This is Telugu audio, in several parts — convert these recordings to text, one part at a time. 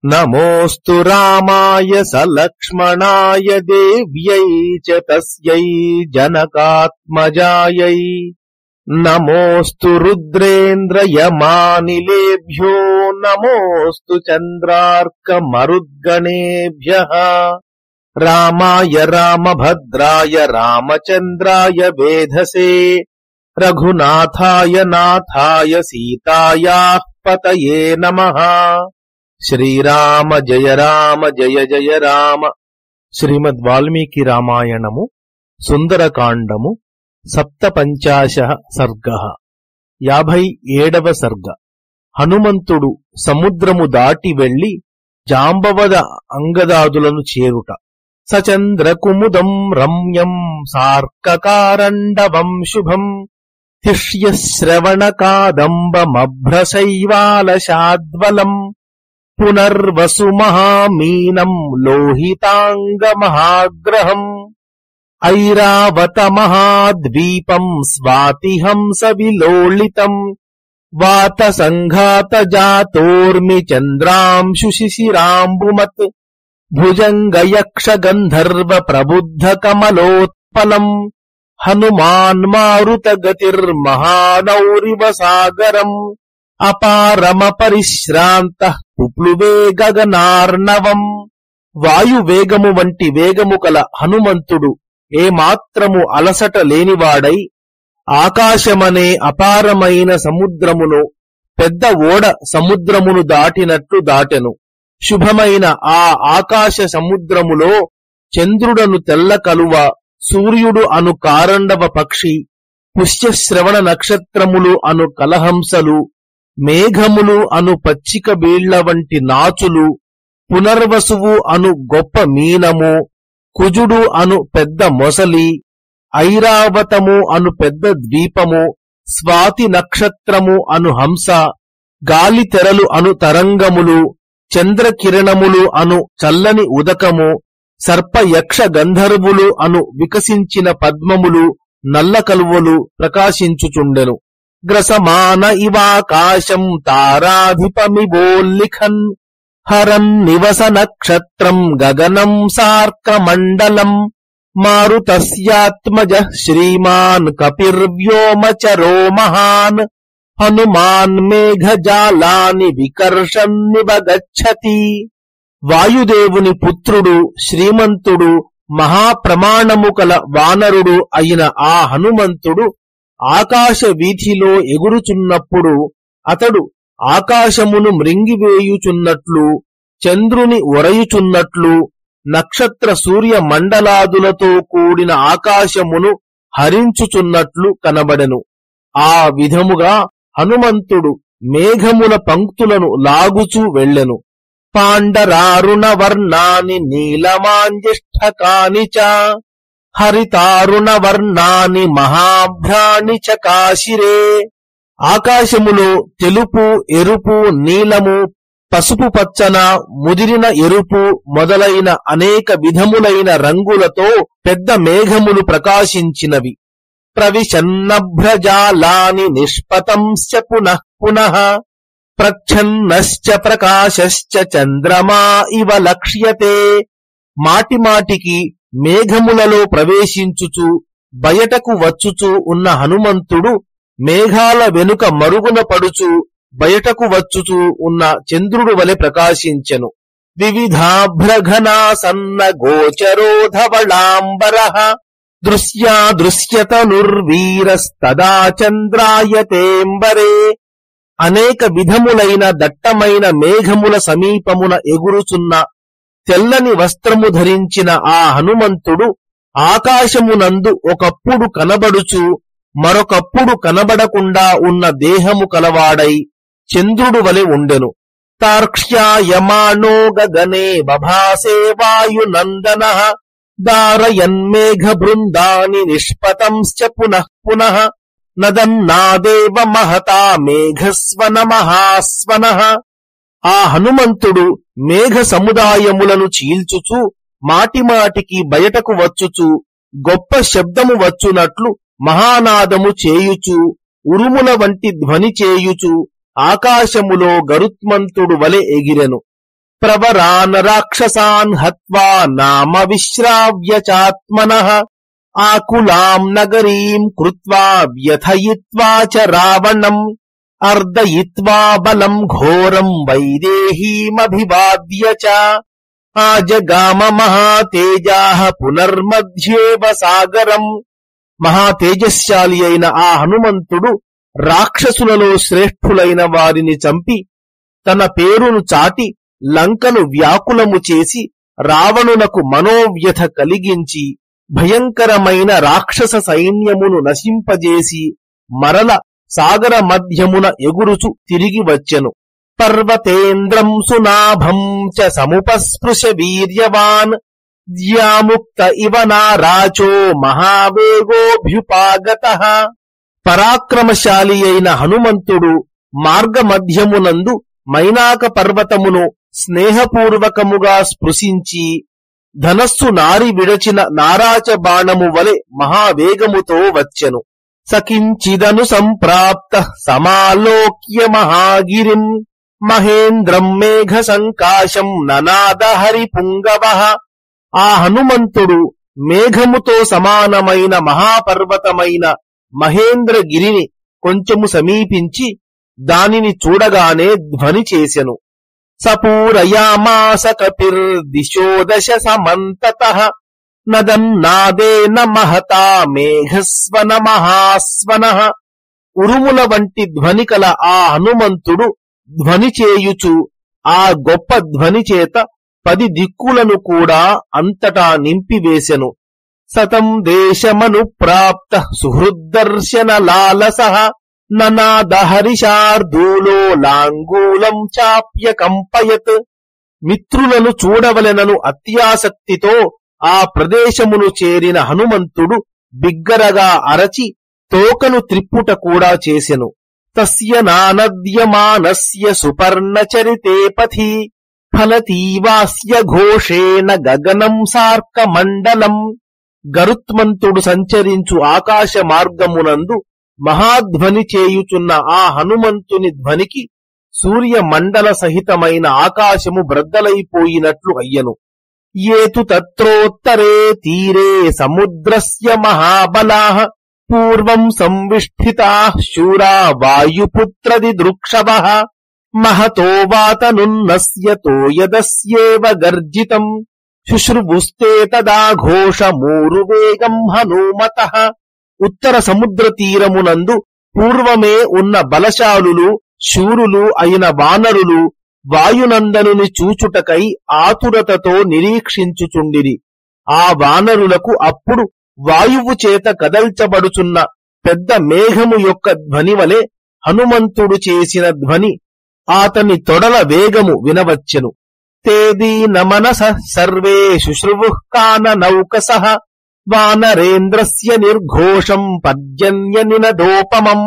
నమోస్తు రామాయ సలక్ష్మణాయ దేవ్యై చ తస్యై జనకాత్మజాయై. నమోస్తు రుద్రేంద్రయమానిలేభ్యో నమోస్తు చంద్రార్క మరుద్గణేభ్యః. రామాయ రామభద్రాయ రామచంద్రాయ వేధసే రఘునాథాయ నాథాయ సీతాయాః పతయే నమః. శ్రీరామ జయ రామ జయ జయ రామ. శ్రీమద్ వాల్మీకి రామాయణము సుందరకాండము సప్తపంచాశః సర్గః. 57వ సర్గ. హనుమంతుడు సముద్రము దాటి వెళ్లి జాంబవద అంగదాదులను చేరుట. సచంద్రకుముదం రమ్యం సార్కకారండవం శుభం తిష్యశ్రవణకాదంబమభ్రశైవాలశాద్వలం పునర్వసుమహామీనం లోహితాంగమహాగ్రహం ఐరావతమహాద్వీపం స్వాతిహంస విలోళితం వాతసంఘాతజాతోర్మి చంద్రాంశుశిశిరాంబుమత్ భుజంగయక్షగంధర్వ ప్రబుద్ధ కమలోత్పలం హనుమాన్మారుతగతిర్మహానౌరివ సాగరం అపారమపరిశ్రాంతః పుప్లువే గగనార్ణవం. వాయువేగము వంటి వేగము కల హనుమంతుడు ఏమాత్రము అలసట లేనివాడై ఆకాశమనే అపారమైన సముద్రమును పెద్ద ఓడ సముద్రమును దాటినట్లు దాటెను. శుభమైన ఆ ఆకాశ సముద్రములో చంద్రుడను తెల్ల కలువ, సూర్యుడు అను కారండవ పక్షి, పుష్యశ్రవణ నక్షత్రములు అను కలహంసలు, మేఘములు అను పచ్చిక బీళ్ల వంటి నాచులు, పునర్వసువు అను గొప్ప మీనము, కుజుడు అను పెద్ద మొసలి, ఐరావతము అను పెద్ద ద్వీపము, స్వాతి నక్షత్రము అను హంస, గాలి తెరలు అను తరంగములు, చంద్రకిరణములు అను చల్లని ఉదకము, సర్పయక్ష గంధర్వులు అను వికసించిన పద్మములు, నల్ల కలువలు ప్రకాశించుచుండెను. గ్రసమాన ఇవాకాశం తారాధిపమివోల్లిఖన్ హరన్ నివస నక్షత్రం గగనం సార్కమండలం మారుతస్యాత్మజః శ్రీమాన్ కపిర్వ్యోమచరో మహాన్ హనుమాన్ మేఘజాలాని వికర్షన్నివగచ్చతి. వాయుదేవుని పుత్రుడు, శ్రీమంతుడు, మహాప్రమాణము కల వానరుడు అయిన ఆ హనుమంతుడు ఆకాశ వీధిలో ఎగురుచున్నప్పుడు అతడు ఆకాశమును మృంగివేయుచున్నట్లు, చంద్రుని ఒరయుచున్నట్లు, నక్షత్ర సూర్య మండలాదులతో కూడిన ఆకాశమును హరించుచున్నట్లు కనబడెను. ఆ విధముగా హనుమంతుడు మేఘముల పంక్తులను లాగుచూ వెళ్ళెను. పాండరారుణ వర్ణాని నీలమాంజిష్ఠకాని చ హరితారుణ వర్ణాని మహాభ్రాణి చ కాశిరే. ఆకాశములో తెలుపు, ఎరుపు, నీలము, పసుపు పచ్చన, ముదిరిన ఎరుపు మొదలైన అనేక విధములైన రంగులతో పెద్ద మేఘములు ప్రకాశించినవి. ప్రవిశన్నభ్రజాలాని నిష్పతంశ్చ పునః పునః ప్రచ్ఛన్నశ్చ ప్రకాశశ్చ చంద్రమా ఇవ లక్ష్యతే. మాటిమాటికి మేఘములలో ప్రవేశించుచు బయటకు వచ్చుచూ ఉన్న హనుమంతుడు మేఘాల వెనుక మరుగున పడుచు బయటకు వచ్చుచూ ఉన్న చంద్రుడు వలె ప్రకాశించెను. వివిధాభ్రఘనాసన్న గోచరోధవళాంబరః దృశ్యాదృశ్యతనుర్వీరస్తదా చంద్రాయతేంబరే. అనేక విధములైన దట్టమైన మేఘముల సమీపమున ఎగురుచున్న తెల్లని వస్త్రము ధరించిన ఆ హనుమంతుడు ఆకాశమునందు ఒకప్పుడు కనబడుచు మరొకప్పుడు కనబడకుండా ఉన్న దేహము కలవాడై చంద్రుడు వలె ఉండెను. తార్క్ష్యాయమాణో గగనే బభాసే వాయునందనః దారయన్మేఘ బృందాని నిష్పతంశ్చ పునః పునః నదన్నాదేవ మహతా మేఘస్వన మహాస్వనః. ఆ హనుమంతుడు మేఘ సముదాయములను చీల్చుచు మాటిమాటికి బయటకు వచ్చుచు గొప్ప శబ్దము వచ్చునట్లు మహానాదము చేయుచు ఉరుముల వంటి ధ్వని చేయుచు ఆకాశములో గరుత్మంతుడు వలె ఎగిరెను. ప్రవరాన్ రాక్షసాన్ హత్వా నామ విశ్రావ్య చాత్మనః ఆకులాం నగరీం కృత్వా వ్యథయిత్వా చ రావణం అర్దయిత్వా బలం ఘోరం వైదేహీమభివాద్య చ ఆజగామ మహాతేజాః పునర్మధ్యేవ సాగరం. మహాతేజశాలి అయిన ఆ హనుమంతుడు రాక్షసులలో శ్రేష్ఠులైన వారిని చంపి తన పేరును చాటి లంకను వ్యాకులము చేసి రావణునకు మనోవ్యథ కలిగించి భయంకరమైన రాక్షస సైన్యమును నశింపజేసి మరల సాగర మధ్యమున ఎగురుచు తిరిగి వచ్చెను. పర్వతేంద్రం సునాభం చ సముపస్పృశ వీర్యవాన్ జ్యాముక్త ఇవ నారాచో మహావేగోభ్యుపాగతః. పరాక్రమశాలి అయిన హనుమంతుడు మార్గమధ్యమునందు మైనాక పర్వతమును స్నేహపూర్వకముగా స్పృశించి ధనస్సు నారి విడచిన నారాచ బాణము వలె మహావేగముతో వచ్చెను. సకించిదను సంప్రాప్త సమాలోక్య మహాగిరిం మహేంద్రం మేఘ సంకాశం ననాద హరిపుంగవః. ఆ హనుమంతుడు మేఘముతో సమానమైన మహాపర్వతమైన మహేంద్రగిరిని కొంచెము సమీపించి దానిని చూడగానే ధ్వని చేసెను. సపూరయామాస కపిర్దిశోదశ సమంతతః నదన్నాదేన మహతా మేఘస్వన మహాస్వనః. ఉరుముల వంటి ధ్వని కల ఆ హనుమంతుడు ధ్వని చేయుచు ఆ గొప్ప ధ్వని చేత 10 దిక్కులను కూడా అంతటా నింపివేశెను. సతం దేశమను ప్రాప్త సుహృద్దర్శన లాలసః ననాద హరిశార్దూలో లాంగూలం చాప్య కంపయత్. మిత్రులను చూడవలెనను అత్యాసక్తితో ఆ ప్రదేశమును చేరిన హనుమంతుడు బిగ్గరగా అరచి తోకను త్రిప్పుట కూడా చేసెను. తస్య నానద్యమానస్య సుపర్ణచరితే పథి ఫలతీవాస్య ఘోషేణ గగనం సార్కమండలం. గరుత్మంతుడు సంచరించు ఆకాశ మార్గమునందు మహాధ్వని చేయుచున్న ఆ హనుమంతుని ధ్వనికి సూర్యమండల సహితమైన ఆకాశము బ్రద్దలైపోయినట్లు అయ్యను. ఏతు తత్రోత్తరే తీరే సముద్రస్య మహాబలాః పూర్వం సంవిష్ఠితాః శూరా వాయుపుత్రది దృక్షవః మహతో వాతనున్నస్య తోయదస్యేవ గర్జితం శుశ్రువుస్తే తదా ఘోషమూరువేగం హనుమతః. ఉత్తర సముద్ర తీరమునందు పూర్వమే ఉన్న బలశాలులు శూరులు అయిన వానరులు వాయునందనుని చూచుటకై ఆతురతతో నిరీక్షించుచుండిరి. ఆ వానరులకు అప్పుడు వాయువు చేత కదల్చబడుచున్న పెద్ద మేఘము యొక్క ధ్వని వలె హనుమంతుడు చేసిన ధ్వని అతని తొడల వేగము వినవచ్చెను. తేదీన మనసః సర్వే శుశ్రువుః కాననౌకసః వానరేంద్రస్య నిర్ఘోషం పర్జన్య నినదోపమం.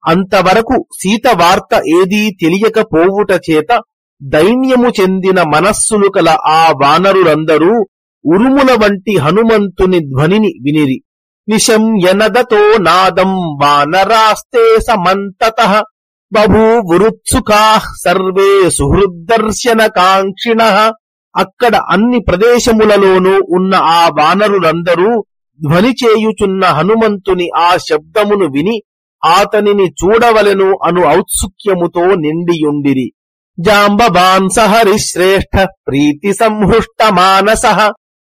అంతవరకు సీత వార్త ఏదీ తెలియకపోవుట చేత దైన్యము చెందిన మనస్సులు కల ఆ వానరులందరూ ఉరుముల వంటి హనుమంతుని ధ్వనిని వినిరి. నిశమ్యనదతో నాదం వానరాస్తే సమంతతః బభూవురుత్సుకాః సర్వే సుహృద్దర్శన కాంక్షిణః. అక్కడ అన్ని ప్రదేశములలోనూ ఉన్న ఆ వానరులందరూ ధ్వని చేయుచున్న హనుమంతుని ఆ శబ్దమును విని ఆతనిని చూడవలెను అను ఔత్సుక్యముతో నిండియుండిరి. జాంబవాన్ సహరిశ్రేష్ఠ ప్రీతి సంహృష్ట మానసః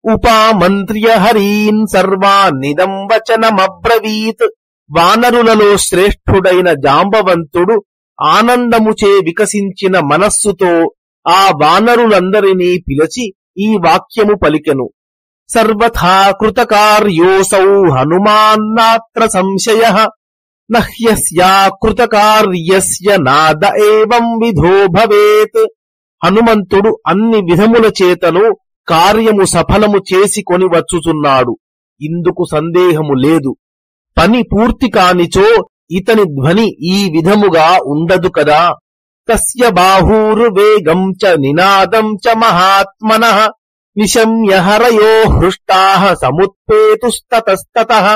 ఉపామంత్ర్య హరీన్ సర్వాన్నిదం వచనమబ్రవీత్. వానరులలో శ్రేష్ఠుడైన జాంబవంతుడు ఆనందముచే వికసించిన మనస్సుతో ఆ వానరులందరినీ పిలిచి ఈ వాక్యము పలికెను. సర్వథా కృతకార్యోసౌ హనుమాన్నాత్ర సంశయః నహ్యస్యా కృతకార్యస్య నాద ఏవం విధో భవేత్. హనుమంతుడు అన్ని విధముల చేతను కార్యము సఫలము చేసుకొని వచ్చుచున్నాడు, ఇందుకు సందేహము లేదు. పని పూర్తి కానిచో ఇతని ధ్వని ఈ విధముగా ఉండదు కదా. తస్య బాహూర్వేగం చ నినాదం చ మహాత్మనః నిశమ్య హరయో హృష్టాః సముత్పేతుస్తతస్తతః.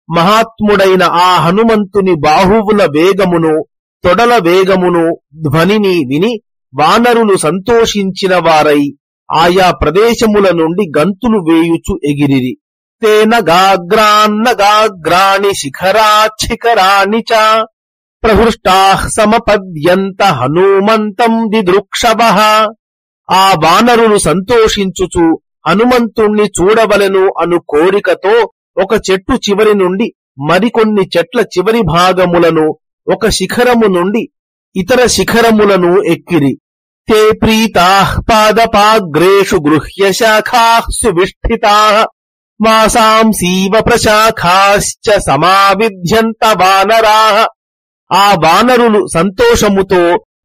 మహాత్ముడైన ఆ హనుమంతుని బాహువుల వేగమును తొడల వేగమును ధ్వనిని విని వానరులు సంతోషించిన వారై ఆయా ప్రదేశముల నుండి గంతులు వేయుచు ఎగిరిరి. తేనగాగ్రాన్నగాగ్రాణి శిఖరాచ్చిఖరాణి చ ప్రహృష్టాః సమపద్యంత హనుమంతం దిదృక్షవః. ఆ వానరులు సంతోషించుచు హనుమంతుణ్ణి చూడవలెను అను కోరికతో ఒక చెట్టు చివరి నుండి మరికొన్ని చెట్ల చివరి భాగములను, ఒక శిఖరము నుండి ఇతర శిఖరములను ఎక్కిరి. తే ప్రీతాః పాదపాగ్రేషు గృహ్య శాఖాః సువిష్ఠితాః వాసాంసీవ ప్రశాఖాశ్చ సమావిధ్యంత వానరాః. ఆ వానరులు సంతోషముతో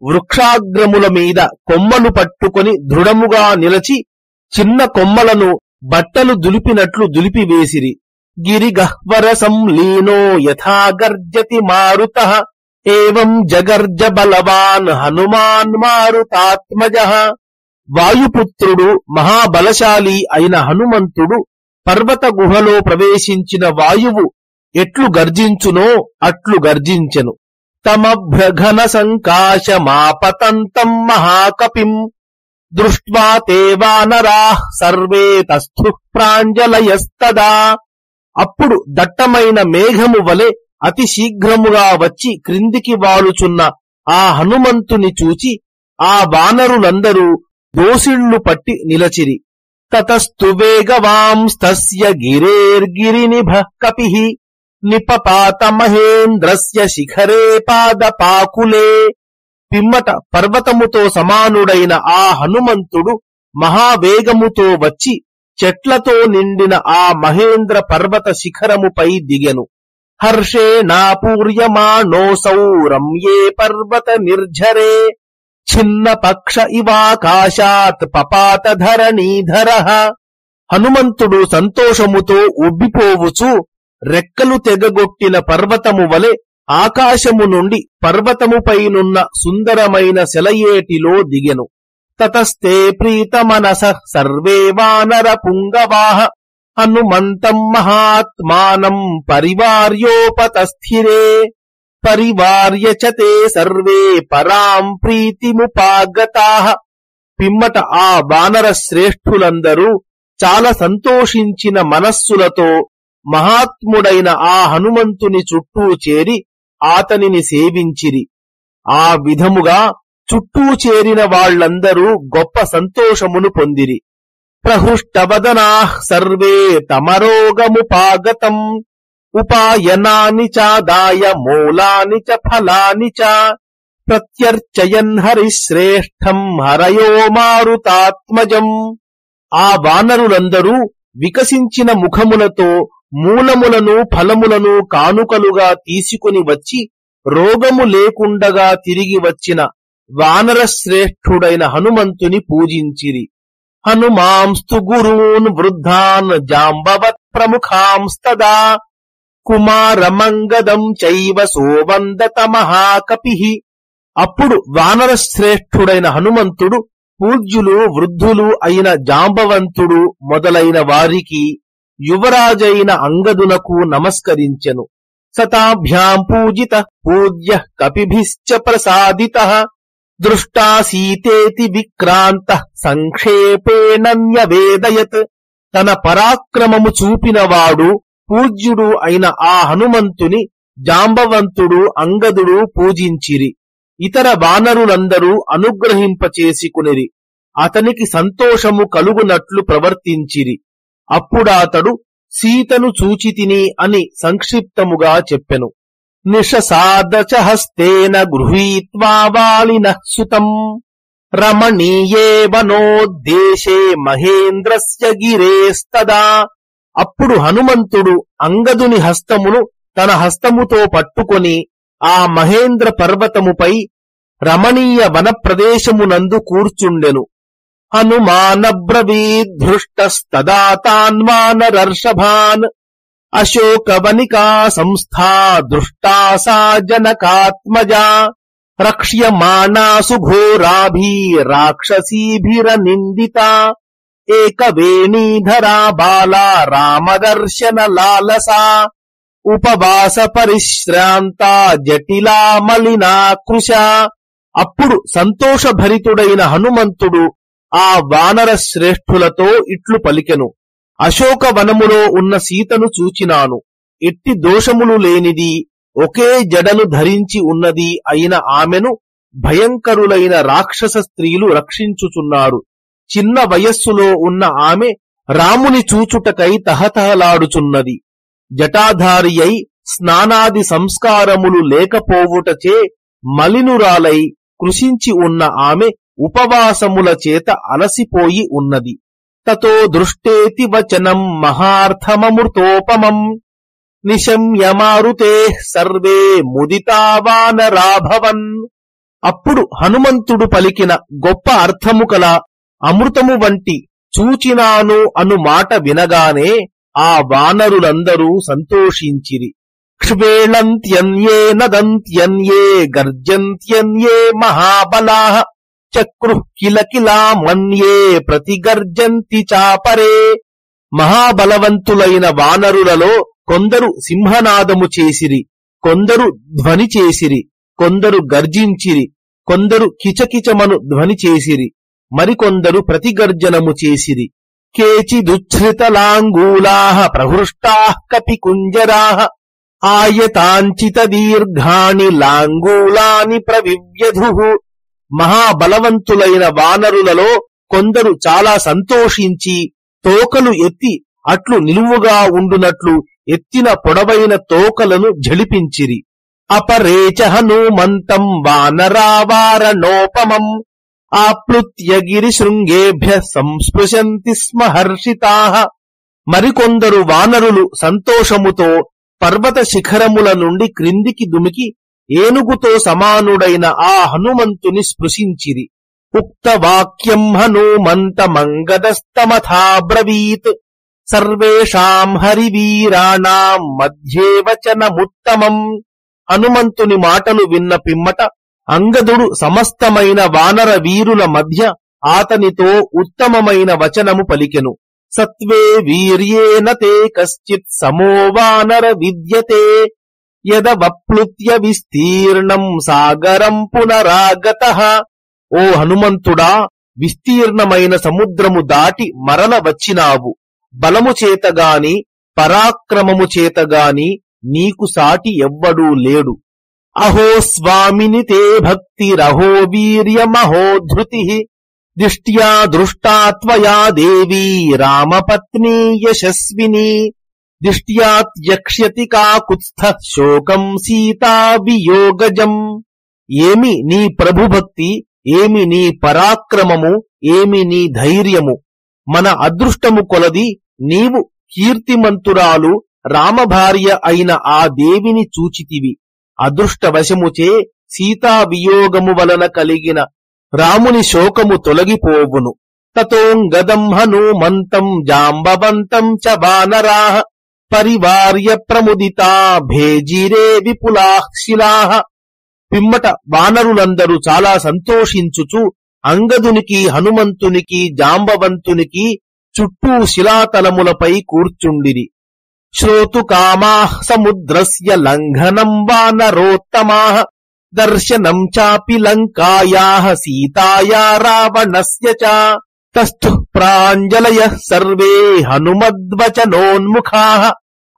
వృక్షాగ్రముల మీద కొమ్మలు పట్టుకొని దృఢముగా నిలచి చిన్న కొమ్మలను బట్టలు దులిపినట్లు దులిపివేసిరి. గిరిగహ్వర సంలీనో యథా గర్జతి మారుతః ఏవం జగర్జ బలవాన్ హనుమాన్ మారుతాత్మజః. వాయుపుత్రుడు మహాబలశాలి అయిన హనుమంతుడు పర్వత గుహలో ప్రవేశించిన వాయువు ఎట్లు గర్జించునో అట్లు గర్జించెను. తమభ్రఘన సంకాశమాపతంతం మహాకపిం దృష్ట్వా తే వానరాః సర్వే తస్థుః ప్రాంజలయస్తదా. అప్పుడు దట్టమైన మేఘము వలె అతి శీఘ్రముగా వచ్చి క్రిందికి వాలుచున్న ఆ హనుమంతుని చూచి ఆ వానరులందరూ దోసిళ్లు పట్టి నిలచిరి. తతస్తు వేగవాంస్తస్య గిరేర్గిరినిభః కపిః నిపపాత మహేంద్రస్య శిఖరే పాదపాకులే. పిమ్మట పర్వతముతో సమానుడైన ఆ హనుమంతుడు మహావేగముతో వచ్చి చెట్లతో నిండిన ఆ మహేంద్ర పర్వత శిఖరముపై దిగెను. హర్షేణాపూర్యమాణోసౌ రమ్యే పర్వత నిర్ఝరే ఛిన్న పక్ష ఇవాకాశాత్ పపాత ధరణీధరః. హనుమంతుడు సంతోషముతో ఉబ్బిపోవుచు రెక్కలు తెగగొట్టిన పర్వతము వలె ఆకాశము నుండి పర్వతముపైనున్న సుందరమైన సెలయేటిలో దిగెను. తతస్తే ప్రీతమనసః సర్వే వానర పుంగవాః హనుమంతం మహాత్మానం పరివార్యోపతస్థిరే పరివార్య చ తే సర్వే పరాం ప్రీతిముపాగతాః. పిమ్మట ఆ వానర శ్రేష్ఠులందరూ చాలా సంతోషించిన మనస్సులతో మహాత్ముడైన ఆ హనుమంతుని చుట్టూ చేరి ఆతనిని సేవించిరి. ఆ విధముగా చుట్టూ చేరిన వాళ్లందరూ గొప్ప సంతోషమును పొందిరి. ప్రహృష్టవదనాః సర్వే తమరోగముపాగతం ఉపాయనాని చాదాయ మూలాని చ ఫలాని చ ప్రత్యర్చయన్ హరిశ్రేష్ఠం హరయో మారుతాత్మజం. ఆ వానరులందరూ వికసించిన ముఖములతో మూలములను ఫలములను కానుకలుగా తీసుకుని వచ్చి రోగము లేకుండగా తిరిగి వచ్చిన వానర శ్రేష్ఠుడైన హనుమంతుని పూజించిరి. హనుమాంస్తు గురూన్ వృద్ధాన్ జాంబవత్ ప్రముఖాంస్తదా కుమారమంగదం చైవ సోవందత మహాకపిః. అప్పుడు వానర శ్రేష్ఠుడైన హనుమంతుడు పూజ్యులు వృద్ధులు అయిన జాంబవంతుడు మొదలైన వారికి యువరాజైన అంగదునకు నమస్కరించెను. సతాభ్యాం పూజిత పూజ్య కపిభిశ్చ ప్రసాదితః దృష్టా సీతేతి విక్రాంత సంక్షేపేణన్యవేదయత్. తన పరాక్రమము చూపినవాడు పూజ్యుడు అయిన ఆ హనుమంతుని జాంబవంతుడు అంగదుడు పూజించిరి. ఇతర వానరులందరూ అనుగ్రహింపచేసికునిరి. అతనికి సంతోషము కలుగునట్లు ప్రవర్తించిరి. అప్పుడాతడు సీతను చూచితిని అని సంక్షిప్తముగా చెప్పెను. నిషసాదచ హస్తేన గృహీత్వా వాలినః సుతం రమణీయే వనోద్దేశే మహేంద్రస్య గిరేస్తదా. అప్పుడు హనుమంతుడు అంగదుని హస్తమును తన హస్తముతో పట్టుకొని ఆ మహేంద్ర పర్వతముపై రమణీయ వన ప్రదేశమునందు కూర్చుండెను. హనుమానబ్రవీద్ధృష్టస్తదా తాన్వానరర్షభాన్ అశోకవనికా సంస్థా దృష్టా సా జనకాత్మజా రక్ష్యమాణాసు ఘోరాభి రాక్షసీభిరనిందితా ఏకవేణీధరా బాలా రామదర్శన లాలసా ఉపవాస పరిశ్రాంతా జటిలా మలినా కృశా. అప్పుడు సంతోషభరితుడైన హనుమంతుడు ఆ వానర శ్రేష్ఠులతో ఇట్లు పలికెను. అశోకవనములో ఉన్న సీతను చూచినాను. ఎట్టి దోషములు లేనిది, ఒకే జడను ధరించి ఉన్నది అయిన ఆమెను భయంకరులైన రాక్షస స్త్రీలు రక్షించుచున్నారు. చిన్న వయస్సులో ఉన్న ఆమె రాముని చూచుటకై తహతహలాడుచున్నది. జటాధారి అయి స్నానాది సంస్కారములు లేకపోవుటచే మలినురాలై కృశించి ఉన్న ఆమె ఉపవాసముల చేత అలసిపోయి ఉన్నది. తతో దృష్టేతి వచనం మహార్థమమృతోపమం నిశమ్య మారుతే సర్వే ముదితా వానరాభవన్. అప్పుడు హనుమంతుడు పలికిన గొప్ప అర్థము కల అమృతము వంటి చూచినాను అను మాట వినగానే ఆ వానరులందరూ సంతోషించిరి. క్షివేళంత్యన్యే నదంత్యన్యే గర్జంత్యన్యే మహాబలాః చక్రుః కిలకిలా మన్యే ప్రతిగర్జంతి చాపరే. మహాబలవంతులైన వానరులలో కొందరు సింహనాదము చేసిరి, కొందరు ధ్వని చేసిరి, కొందరు గర్జించిరి, కొందరు కిచకిచమను ధ్వని చేసిరి, మరికొందరు ప్రతిగర్జనము చేసిరి. కేచిదుచ్ఛ్రితలాంగూలాః ప్రహృష్టాః కపికుంజరాః ఆయతాంచిత దీర్ఘాని లాంగూలాని ప్రవివ్యధుః. మహాబలవంతులైన వానరులలో కొందరు చాలా సంతోషించి తోకలు ఎత్తి అట్లు నిలువుగా ఉండునట్లు ఎత్తిన పొడవైన తోకలను ఝళిపించిరి. అపరేచ హనుమంతం వానరావారణోపమం ఆప్లుత్య గిరిశృంగేభ్య సంస్పృశంతి స్మ హర్షితాః. మరికొందరు వానరులు సంతోషముతో పర్వత శిఖరముల నుండి క్రిందికి దుమికి ఏనుగుతో సమానుడైన ఆ హనుమంతుని స్పృశించిరి. ఉక్తవాక్యం హనుమంతమంగదస్తమథాబ్రవీత్ సర్వేషాం హరివీరాణాం మధ్యే వచనముత్తమం. హనుమంతుని మాటలు విన్న పిమ్మట అంగదుడు సమస్తమైన వానర వీరుల మధ్య ఆతనితో ఉత్తమమైన వచనము పలికెను. సత్వే వీర్యేన తే కశ్చిత్ సమో వానర విద్యతే యదవప్లుత్య విస్తీర్ణం సాగరం పునరాగతః. ఓ హనుమంతుడా, విస్తీర్ణమైన సముద్రము దాటి మరల వచ్చినావు. బలము చేతగాని పరాక్రమము చేతగాని నీకు సాటి ఎవ్వడూ లేడు. అహో స్వామిని తే భక్తిరహో వీర్యమహో ధృతి దిష్ట్యా దృష్టా త్వయా దేవీ రామపత్నీ యశస్విని దిష్ట్యాత్యక్ష్యతి కాకుత్స్థ శోకం సీతా వియోగజం. ఏమి నీ ప్రభుభక్తి, ఏమి నీ పరాక్రమము, ఏమి నీ ధైర్యము. మన అదృష్టము కొలది నీవు కీర్తిమంతురాలు రామభార్య అయిన ఆ దేవిని చూచితివి. అదృష్టవశముచే సీతా వియోగము వలన కలిగిన రాముని శోకము తొలగిపోవును. తతోంగదం హనుమంతం జాంబవంతం చ వానరాః పరివార్య ప్రముదితా భేజిరే విపులాః శిలాః. పిమ్మట వానరులందరూ చాలా సంతోషించుచు అంగదునికి, హనుమంతునికి, జాంబవంతునికి చుట్టూ శిలాతలములపై కూర్చుండిరి. శ్రోతుకామాః సముద్రస్య లంఘనం వానరోత్తమాః దర్శనం చాపి లంకాయాః సీతాయా రావణస్య చ. తస్థుః ప్రాంజలయః సర్వే హనుమద్వచనోన్ముఖాః.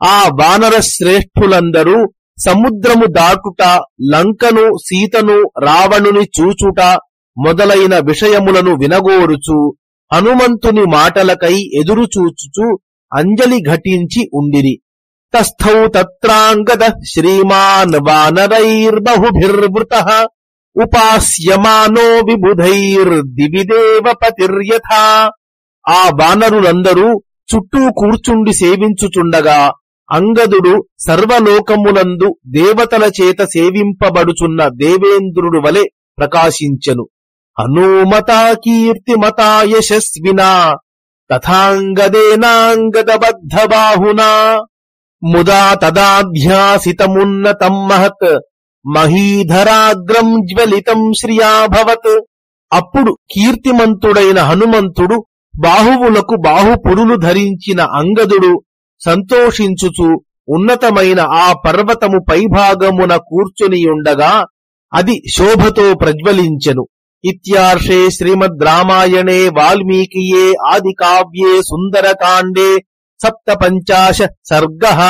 ఆ వానర శ్రేష్ఠులందరూ సముద్రము దాటుట, లంకను, సీతను, రావణుని చూచుట మొదలైన విషయములను వినగోరుచు హనుమంతుని మాటలకై ఎదురుచూచుచు అంజలి ఘటించి ఉండిరి. తస్థౌ తత్రాంగదః శ్రీమాన్ వానరైర్బహుభిర్వృతః ఉపాస్యమానో విబుధైర్దివిదేవపతిర్యథా. ఆ వానరులందరూ చుట్టూ కూర్చుండి సేవించుచుండగా అంగదుడు సర్వలోకములందు దేవతల చేత సేవింపబడుచున్న దేవేంద్రుడు వలె ప్రకాశించెను. హనుమతా కీర్తిమతా యశస్వినా తథాంగదేనాంగదబద్ధబాహునా ముదా తదాధ్యాసితమున్నతం మహత్ మహీధరాగ్రం జ్వలితం శ్రియాభవత్. అప్పుడు కీర్తిమంతుడైన హనుమంతుడు బాహువులకు బాహుపురులు ధరించిన అంగదుడు సంతోషించుచు ఉన్నతమైన ఆ పర్వతము పైభాగమున కూర్చునియుండగా అది శోభతో ప్రజ్వలించెను. ఇత్యార్షే శ్రీమద్ రామాయణే వాల్మీకియే ఆదికావ్యే సుందరకాండే 57 సర్గః.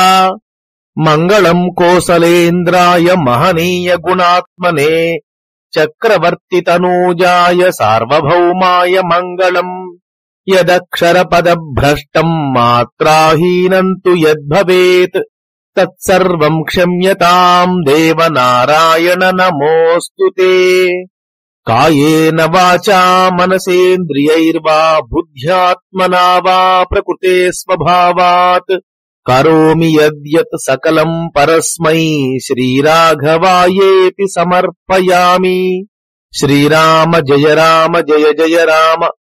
మంగళం కోసలేంద్రాయ మహనీయ గుణాత్మనే చక్రవర్తితనూజాయ సార్వభౌమాయ మంగళం. యదక్షరపదభ్రష్టం మాత్రాహీనం తు యద్భవేత్ తత్సర్వం క్షమ్యతాం దేవనారాయణ నమోస్తుతే. కాయేన వాచా మనసేంద్రియైర్వా బుద్ధ్యాత్మనా వా ప్రకృతే స్వభావాత్ కరోమి యద్యత్ సకలం పరస్మై శ్రీరాఘవాయేతి సమర్పయామి. శ్రీరామ జయ రామ జయ జయ రామ